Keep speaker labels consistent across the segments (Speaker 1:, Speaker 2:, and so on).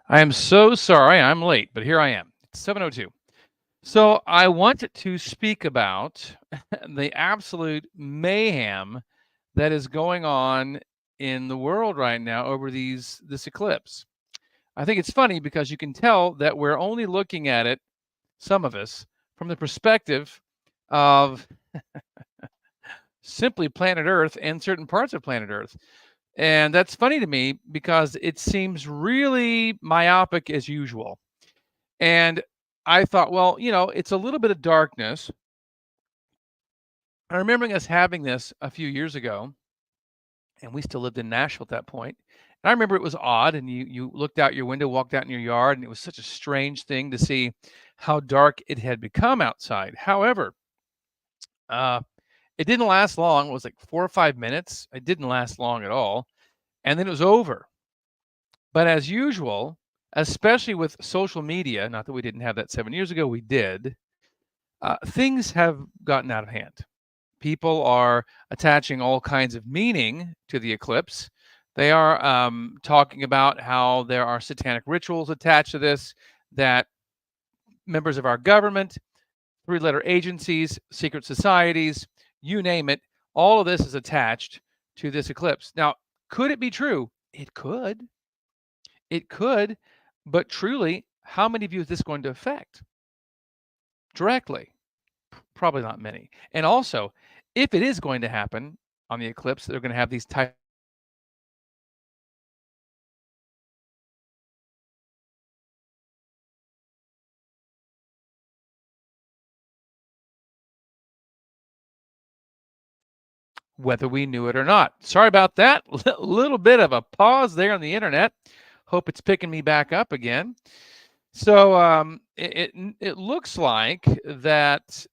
Speaker 1: I am so sorry I'm late, but here I am. It's 7:02. So I want to speak about the absolute mayhem that is going on in the world right now over this eclipse. I think it's funny because you can tell that we're only looking at it, some of us, from the perspective of simply planet Earth and certain parts of planet Earth. And that's funny to me because it seems really myopic as usual. And I thought, well, it's a little bit of darkness. I remembering us having this a few years ago, and we still lived in Nashville at that point. And I remember it was odd, and you looked out your window, walked out in your yard, and it was such a strange thing to see how dark it had become outside. However, uh, it didn't last long. It was like 4 or 5 minutes. It didn't last long at all, and then it was over. But as usual, especially with social media, not that we didn't have that 7 years ago, we did. Things have gotten out of hand. People are attaching all kinds of meaning to the eclipse. They are talking about how there are satanic rituals attached to this, that members of our government, three-letter agencies, secret societies, you name it, all of this is attached to this eclipse. Now, could it be true? It could. It could. But truly, how many of you is this going to affect directly? Probably not many. And also, if it is going to happen on the eclipse, they're going to have these type whether we knew it or not. Sorry about that. Little bit of a pause there on the internet. Hope it's picking me back up again. So it looks like that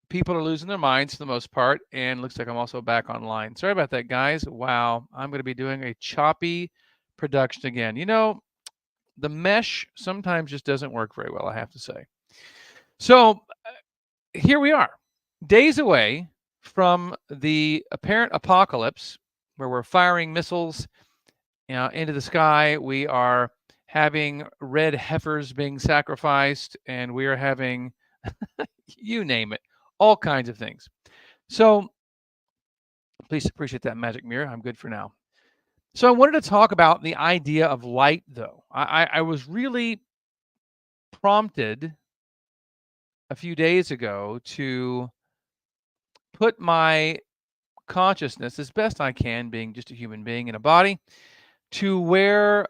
Speaker 1: people are losing their minds for the most part, and looks like I'm also back online. Sorry about that, guys. Wow, I'm going to be doing a choppy production again. The mesh sometimes just doesn't work very well, I have to say. So here we are, days away from the apparent apocalypse, where we're firing missiles into the sky. We are having red heifers being sacrificed, and we are having, you name it, all kinds of things. So please appreciate that magic mirror. I'm good for now. So I wanted to talk about the idea of light, though. I was really prompted a few days ago to put my consciousness, as best I can, being just a human being in a body, to where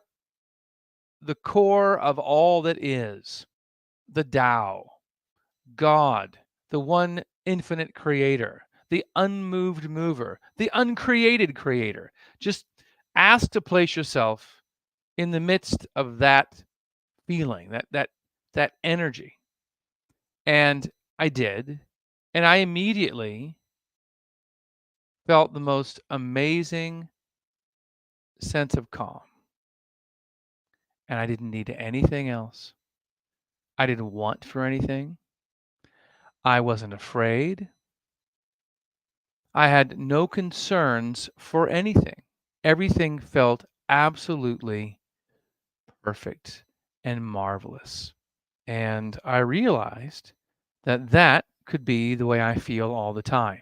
Speaker 1: the core of all that is, the Tao, God, the one infinite creator, the unmoved mover, the uncreated creator. Just ask to place yourself in the midst of that feeling, that energy. And I did, and I immediately felt the most amazing sense of calm. And I didn't need anything else. I didn't want for anything. I wasn't afraid. I had no concerns for anything. Everything felt absolutely perfect and marvelous. And I realized that that could be the way I feel all the time.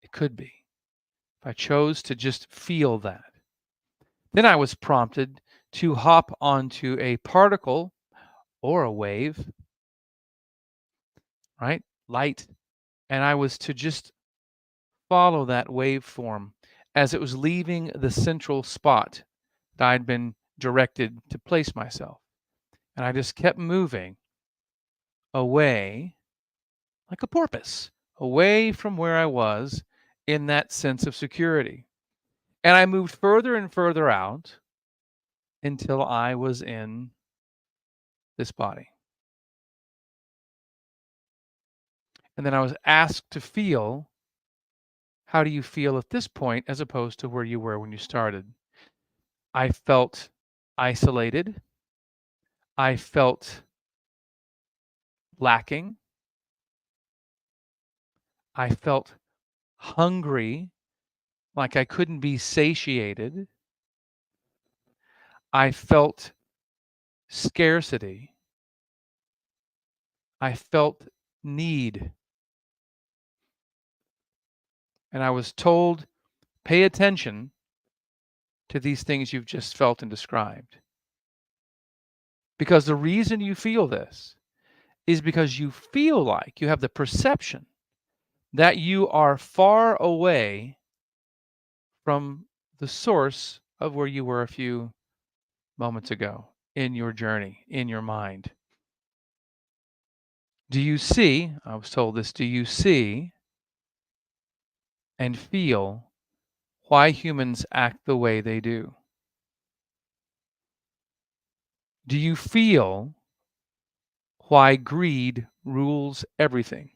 Speaker 1: It could be. If I chose to just feel that. Then I was prompted to hop onto a particle or a wave, right? Light. And I was to just follow that waveform as it was leaving the central spot that I'd been directed to place myself. And I just kept moving away like a porpoise, away from where I was in that sense of security. And I moved further and further out until I was in this body. And then I was asked to feel, how do you feel at this point as opposed to where you were when you started? I felt isolated. I felt lacking. I felt hungry, like I couldn't be satiated. I felt scarcity. I felt need. And I was told, pay attention to these things you've just felt and described. Because the reason you feel this is because you feel like you have the perception that you are far away from the source of where you were a few moments ago in your journey, in your mind. Do you see? I was told this. Do you see and feel why humans act the way they do? Do you feel why greed rules everything?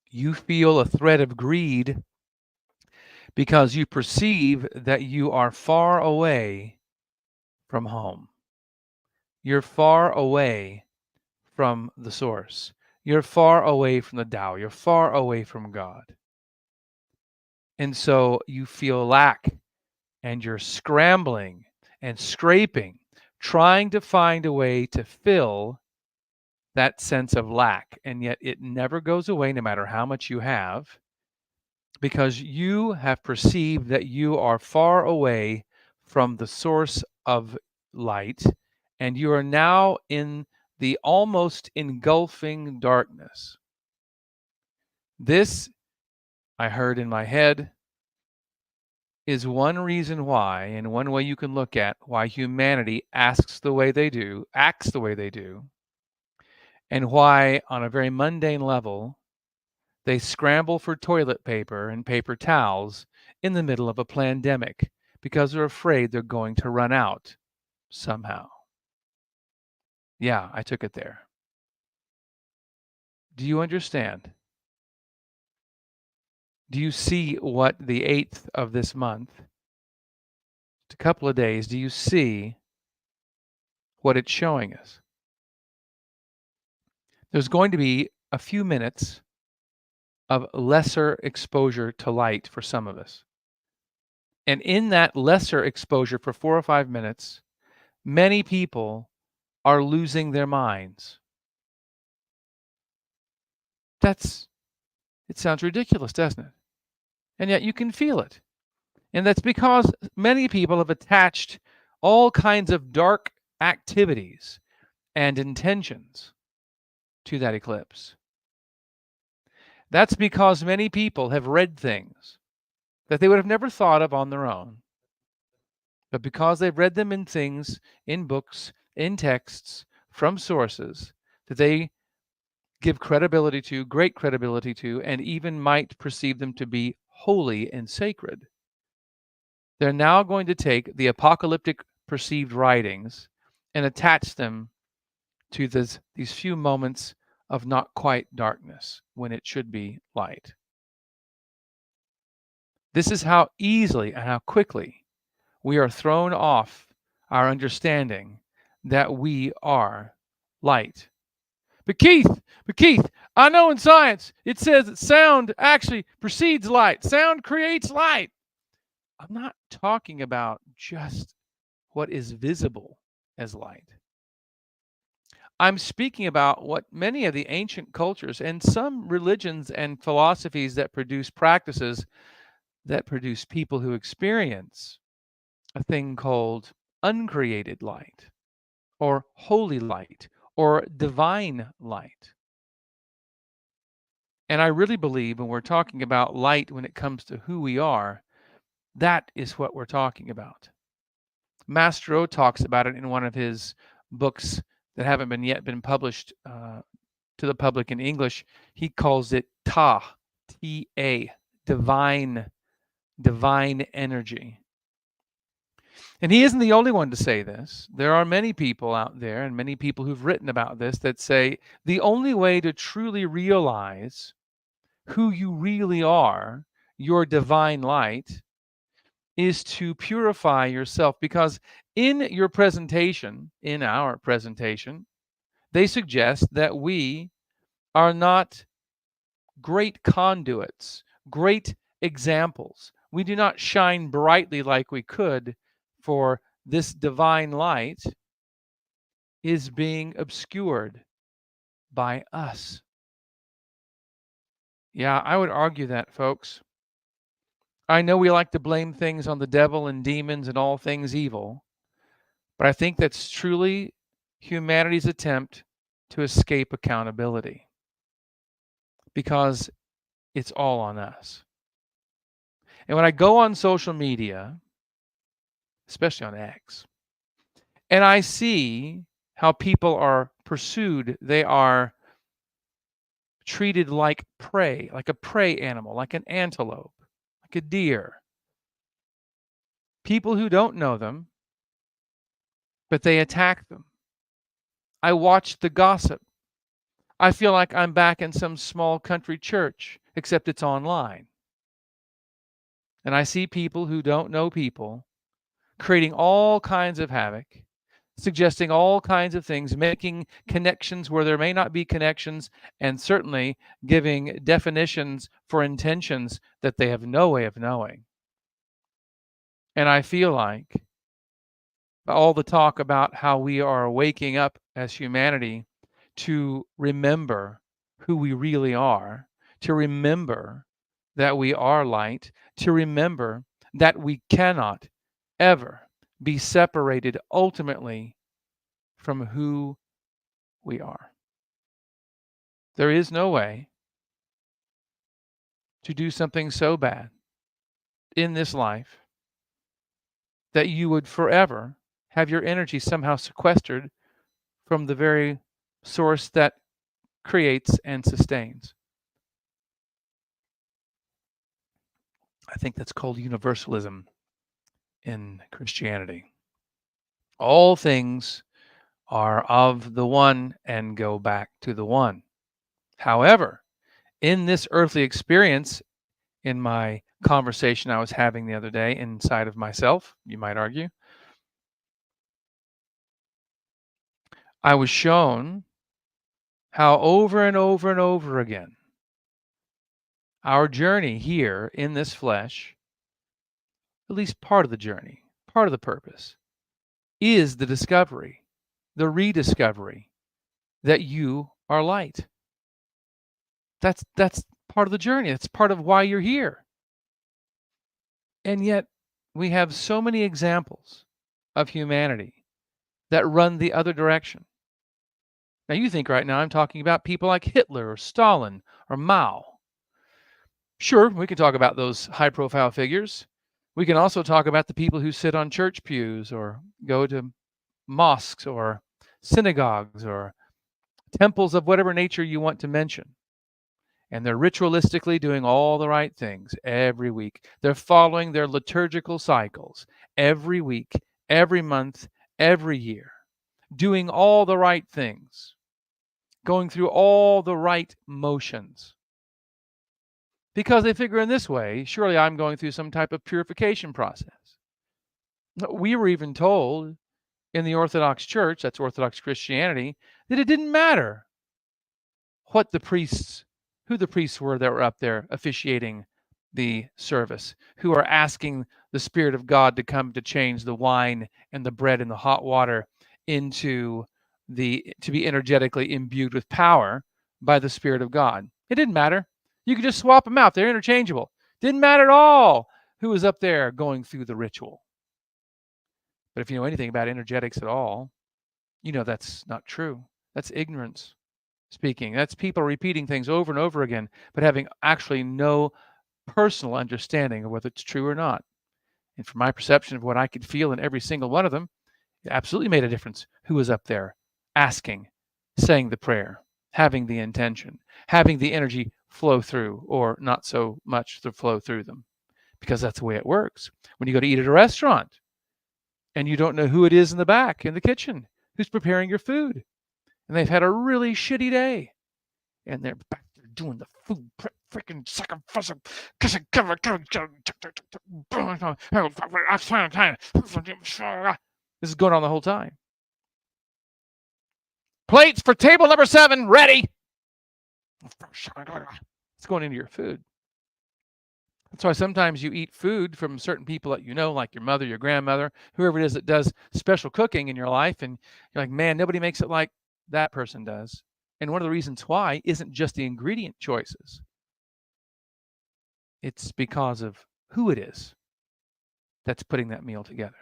Speaker 1: You feel a threat of greed because you perceive that you are far away from home. You're far away from the source. You're far away from the Tao. You're far away from God. And so you feel lack and you're scrambling and scraping, trying to find a way to fill that sense of lack. And yet it never goes away, no matter how much you have, because you have perceived that you are far away from the source of light, and you are now in the almost engulfing darkness. This, I heard in my head, is one reason why, and one way you can look at why humanity acts the way they do, and why, on a very mundane level, they scramble for toilet paper and paper towels in the middle of a pandemic because they're afraid they're going to run out somehow. Yeah, I took it there. Do you understand? Do you see what the 8th of this month, a couple of days, do you see what it's showing us? There's going to be a few minutes of lesser exposure to light for some of us. And in that lesser exposure for 4 or 5 minutes, many people are losing their minds. It sounds ridiculous, doesn't it? And yet you can feel it. And that's because many people have attached all kinds of dark activities and intentions to that eclipse. That's because many people have read things that they would have never thought of on their own. But because they've read them in things, in books, in texts, from sources that they give credibility to, great credibility to, and even might perceive them to be holy and sacred, they're now going to take the apocalyptic perceived writings and attach them to these few moments of not quite darkness when it should be light. This is how easily and how quickly we are thrown off our understanding that we are light. But Keith, I know in science it says that sound actually precedes light. Sound creates light. I'm not talking about just what is visible as light. I'm speaking about what many of the ancient cultures and some religions and philosophies that produce practices that produce people who experience a thing called uncreated light or holy light or divine light. And I really believe when we're talking about light when it comes to who we are, that is what we're talking about. Mastro talks about it in one of his books that haven't been published to the public in English. He calls it Ta, T-A, divine energy. And he isn't the only one to say this. There are many people out there and many people who've written about this that say the only way to truly realize who you really are, your divine light, is to purify yourself, because in our presentation, they suggest that we are not great conduits, great examples. We do not shine brightly like we could for this divine light is being obscured by us. Yeah, I would argue that, folks. I know we like to blame things on the devil and demons and all things evil, but I think that's truly humanity's attempt to escape accountability because it's all on us. And when I go on social media, especially on X, and I see how people are pursued, they are treated like prey, like a prey animal, like an antelope, like a deer. People who don't know them, but they attack them. I watch the gossip. I feel like I'm back in some small country church, except it's online. And I see people who don't know people creating all kinds of havoc, suggesting all kinds of things, making connections where there may not be connections, and certainly giving definitions for intentions that they have no way of knowing. And I feel like all the talk about how we are waking up as humanity to remember who we really are, to remember that we are light, to remember that we cannot ever be separated ultimately from who we are. There is no way to do something so bad in this life that you would forever have your energy somehow sequestered from the very source that creates and sustains. I think that's called universalism in Christianity. All things are of the one and go back to the one. However, in this earthly experience, in my conversation I was having the other day inside of myself, you might argue, I was shown how over and over and over again our journey here in this flesh, at least part of the journey, part of the purpose, is the discovery, the rediscovery that you are light. That's part of the journey. It's part of why you're here. And yet we have so many examples of humanity that run the other direction. Now you think right now I'm talking about people like Hitler or Stalin or Mao. Sure, we can talk about those high profile figures. We can also talk about the people who sit on church pews or go to mosques or synagogues or temples of whatever nature you want to mention. And they're ritualistically doing all the right things every week. They're following their liturgical cycles every week, every month, every year, doing all the right things, going through all the right motions. Because they figure in this way, surely I'm going through some type of purification process. We were even told in the Orthodox Church, that's Orthodox Christianity, that it didn't matter what the priests, who the priests were that were up there officiating the service, who are asking the Spirit of God to come to change the wine and the bread and the hot water to be energetically imbued with power by the Spirit of God. It didn't matter. You could just swap them out. They're interchangeable. Didn't matter at all who was up there going through the ritual. But if you know anything about energetics at all, you know that's not true. That's ignorance speaking. That's people repeating things over and over again, but having actually no personal understanding of whether it's true or not. And from my perception of what I could feel in every single one of them, it absolutely made a difference who was up there asking, saying the prayer, having the intention, having the energy flow through, or not so much to flow through them, because that's the way it works. When you go to eat at a restaurant and you don't know who it is in the back, in the kitchen, who's preparing your food, and they've had a really shitty day, and they're back there doing the food prep, freaking sacrificing, this is going on the whole time. Plates for table number 7, ready. It's going into your food. That's why sometimes you eat food from certain people that you know, like your mother, your grandmother, whoever it is that does special cooking in your life, and you're like, man, nobody makes it like that person does. And one of the reasons why isn't just the ingredient choices, it's because of who it is that's putting that meal together.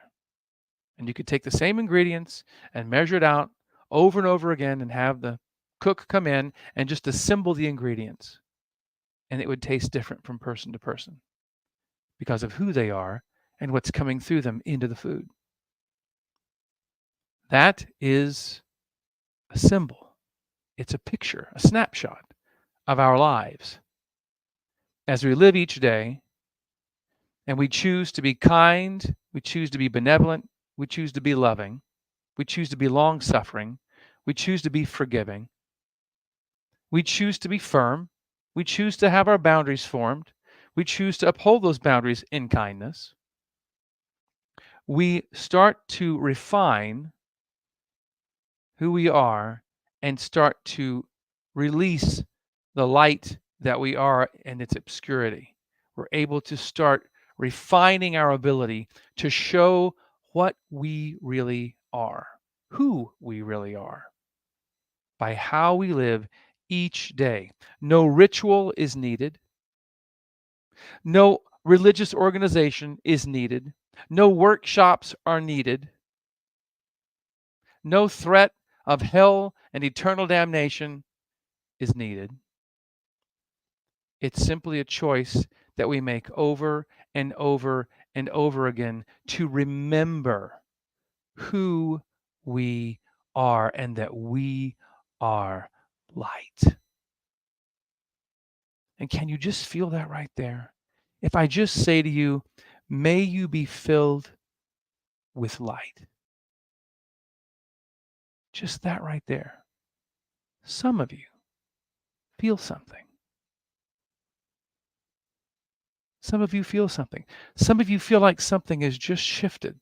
Speaker 1: And you could take the same ingredients and measure it out over and over again and have the cook come in and just assemble the ingredients. And it would taste different from person to person because of who they are and what's coming through them into the food. That is a symbol. It's a picture, a snapshot of our lives. As we live each day and we choose to be kind, we choose to be benevolent, we choose to be loving, we choose to be long suffering, we choose to be forgiving, we choose to be firm, we choose to have our boundaries formed, we choose to uphold those boundaries in kindness. We start to refine who we are and start to release the light that we are and its obscurity. We're able to start refining our ability to show what we really are, who we really are, by how we live each day. No ritual is needed. No religious organization is needed. No workshops are needed. No threat of hell and eternal damnation is needed. It's simply a choice that we make over and over and over again to remember who we are and that we are light. And can you just feel that right there? If I just say to you, may you be filled with light. Just that right there. Some of you feel something. Some of you feel something. Some of you feel like something has just shifted.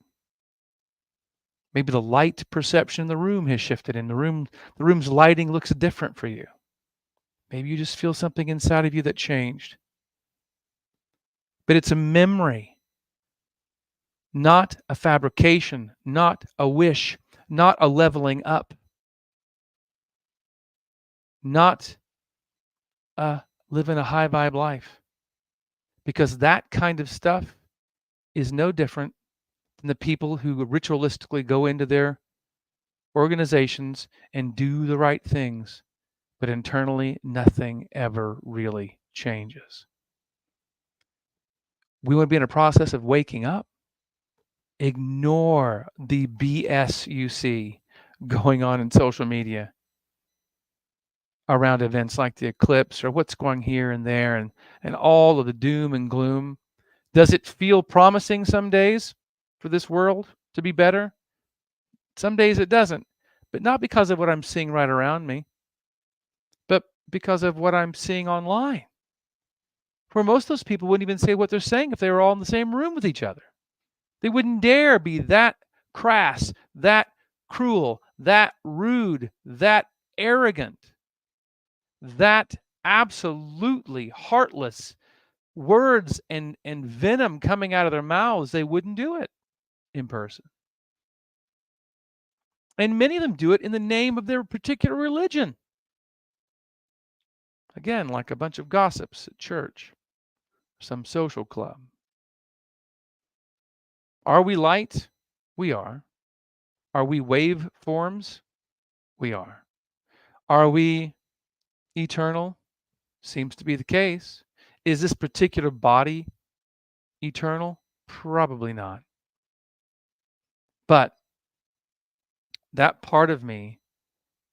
Speaker 1: Maybe the light perception in the room has shifted and the room's lighting looks different for you. Maybe you just feel something inside of you that changed. But it's a memory, not a fabrication, not a wish, not a leveling up, not living a high vibe life. Because that kind of stuff is no different than the people who ritualistically go into their organizations and do the right things, but internally nothing ever really changes. We want to be in a process of waking up. Ignore the BS you see going on in social media around events like the eclipse or what's going here and there and all of the doom and gloom. Does it feel promising some days for this world to be better? Some days it doesn't, but not because of what I'm seeing right around me, but because of what I'm seeing online. Where most of those people wouldn't even say what they're saying if they were all in the same room with each other. They wouldn't dare be that crass, that cruel, that rude, that arrogant, that absolutely heartless words and venom coming out of their mouths. They wouldn't do it in person. And many of them do it in the name of their particular religion. Again, like a bunch of gossips at church, some social club. Are we light? We are. Are we wave forms? We are. Are we eternal? Seems to be the case. Is this particular body eternal? Probably not. But that part of me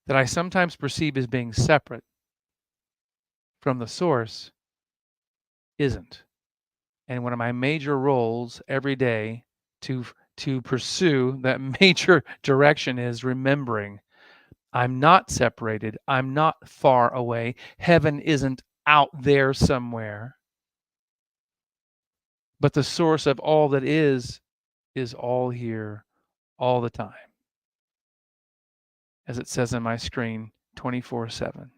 Speaker 1: that I sometimes perceive as being separate from the source isn't. And one of my major roles every day to pursue that major direction is remembering I'm not separated. I'm not far away. Heaven isn't out there somewhere. But the source of all that is all here all the time. As it says on my screen, 24/7.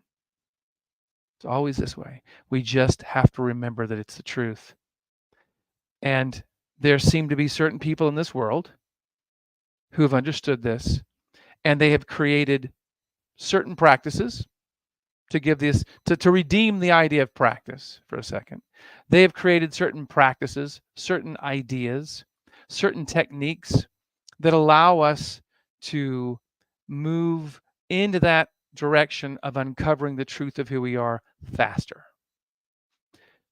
Speaker 1: It's always this way. We just have to remember that it's the truth. And there seem to be certain people in this world who have understood this, and they have created certain practices to give this to redeem the idea of practice for a second. They have created certain practices, certain ideas, certain techniques that allow us to move into that direction of uncovering the truth of who we are faster.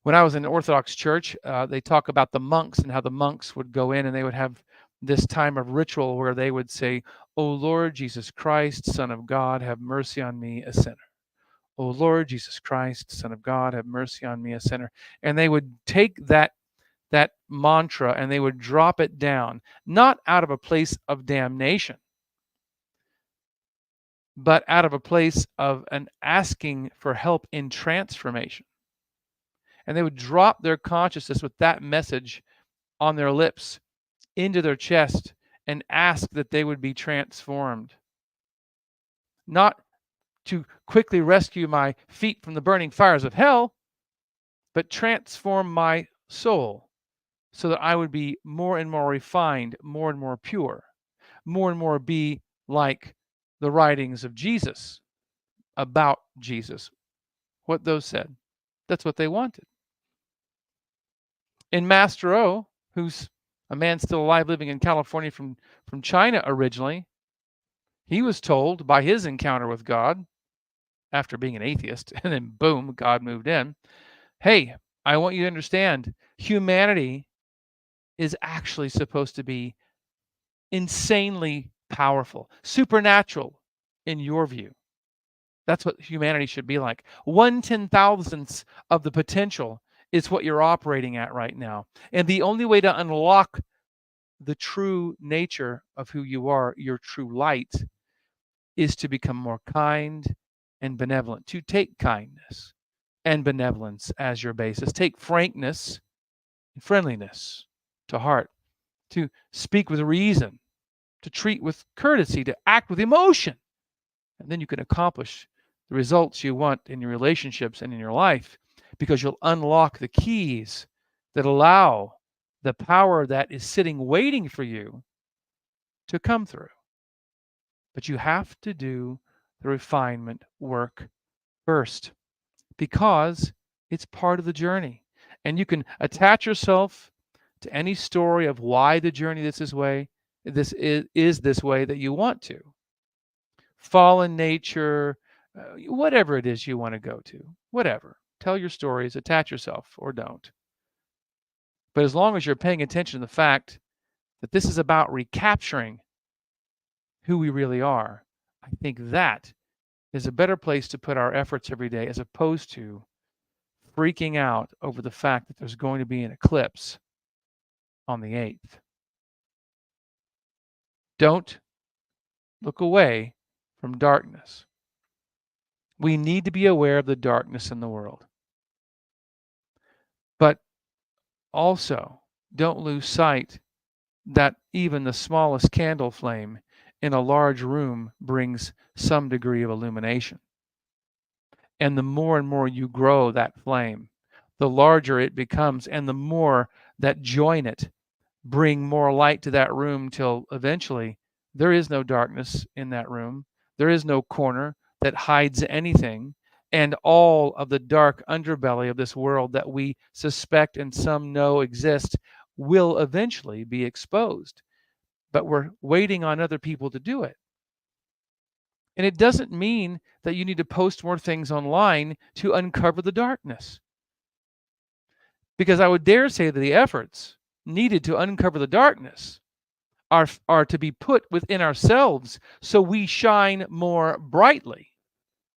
Speaker 1: When I was in the Orthodox Church, they talk about the monks and how the monks would go in and they would have this time of ritual where they would say, "O Lord Jesus Christ, Son of God, have mercy on me, a sinner. O Lord Jesus Christ, Son of God, have mercy on me, a sinner." And they would take that mantra and they would drop it down, not out of a place of damnation, but out of a place of an asking for help in transformation. And they would drop their consciousness with that message on their lips into their chest and ask that they would be transformed. Not to quickly rescue my feet from the burning fires of hell, but transform my soul so that I would be more and more refined, more and more pure, more and more be like the writings of Jesus, about Jesus, what those said. That's what they wanted. And Master O, who's a man still alive living in California from China originally, he was told by his encounter with God after being an atheist, and then boom, God moved in. Hey, I want you to understand, humanity is actually supposed to be insanely powerful, supernatural in your view. That's what humanity should be like. 1/10,000th of the potential is what you're operating at right now. And the only way to unlock the true nature of who you are, your true light, is to become more kind and benevolent, to take kindness and benevolence as your basis. Take frankness and friendliness to heart, to speak with reason, to treat with courtesy, to act with emotion. And then you can accomplish the results you want in your relationships and in your life because you'll unlock the keys that allow the power that is sitting waiting for you to come through. But you have to do the refinement work first because it's part of the journey. And you can attach yourself to any story of why the journey this is this way that you want to. Fallen nature, whatever it is you want to go to, whatever. Tell your stories, attach yourself or don't. But as long as you're paying attention to the fact that this is about recapturing who we really are, I think that is a better place to put our efforts every day as opposed to freaking out over the fact that there's going to be an eclipse on the 8th. Don't look away from darkness. We need to be aware of the darkness in the world. But also, don't lose sight that even the smallest candle flame in a large room brings some degree of illumination. And the more and more you grow that flame, the larger it becomes, and the more that join it bring more light to that room till eventually there is no darkness in that room. There is no corner that hides anything. And all of the dark underbelly of this world that we suspect and some know exist will eventually be exposed. But we're waiting on other people to do it. And it doesn't mean that you need to post more things online to uncover the darkness. Because I would dare say that the efforts needed to uncover the darkness are to be put within ourselves so we shine more brightly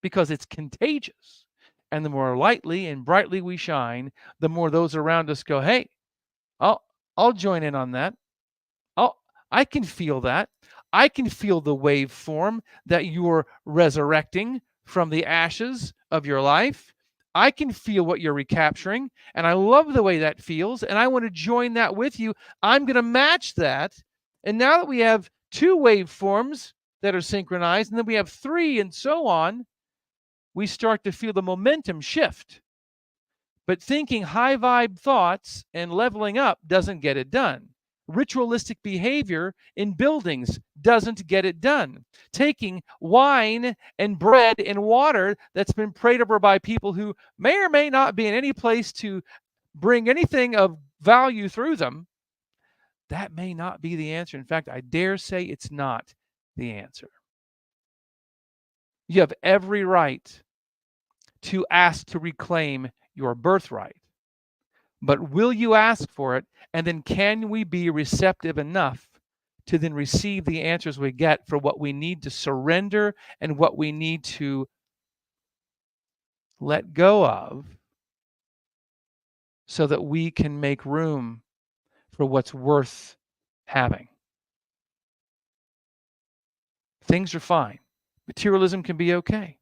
Speaker 1: because it's contagious. And the more lightly and brightly we shine, the more those around us go, hey, I'll join in on that. I can feel that. I can feel the waveform that you're resurrecting from the ashes of your life. I can feel what you're recapturing, and I love the way that feels, and I want to join that with you. I'm going to match that. And now that we have 2 waveforms that are synchronized, and then we have 3 and so on, we start to feel the momentum shift. But thinking high vibe thoughts and leveling up doesn't get it done. Ritualistic behavior in buildings doesn't get it done. Taking wine and bread and water that's been prayed over by people who may or may not be in any place to bring anything of value through them, that may not be the answer. In fact, I dare say it's not the answer. You have every right to ask to reclaim your birthright. But will you ask for it? And then can we be receptive enough to then receive the answers we get for what we need to surrender and what we need to let go of so that we can make room for what's worth having? Things are fine. Materialism can be okay,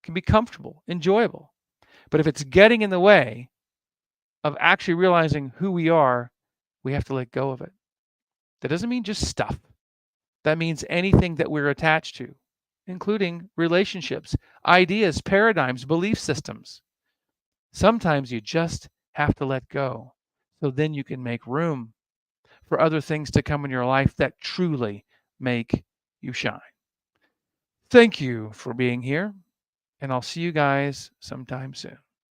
Speaker 1: can be comfortable, enjoyable. But if it's getting in the way of actually realizing who we are, we have to let go of it. That doesn't mean just stuff. That means anything that we're attached to, including relationships, ideas, paradigms, belief systems. Sometimes you just have to let go. So then you can make room for other things to come in your life that truly make you shine. Thank you for being here, and I'll see you guys sometime soon.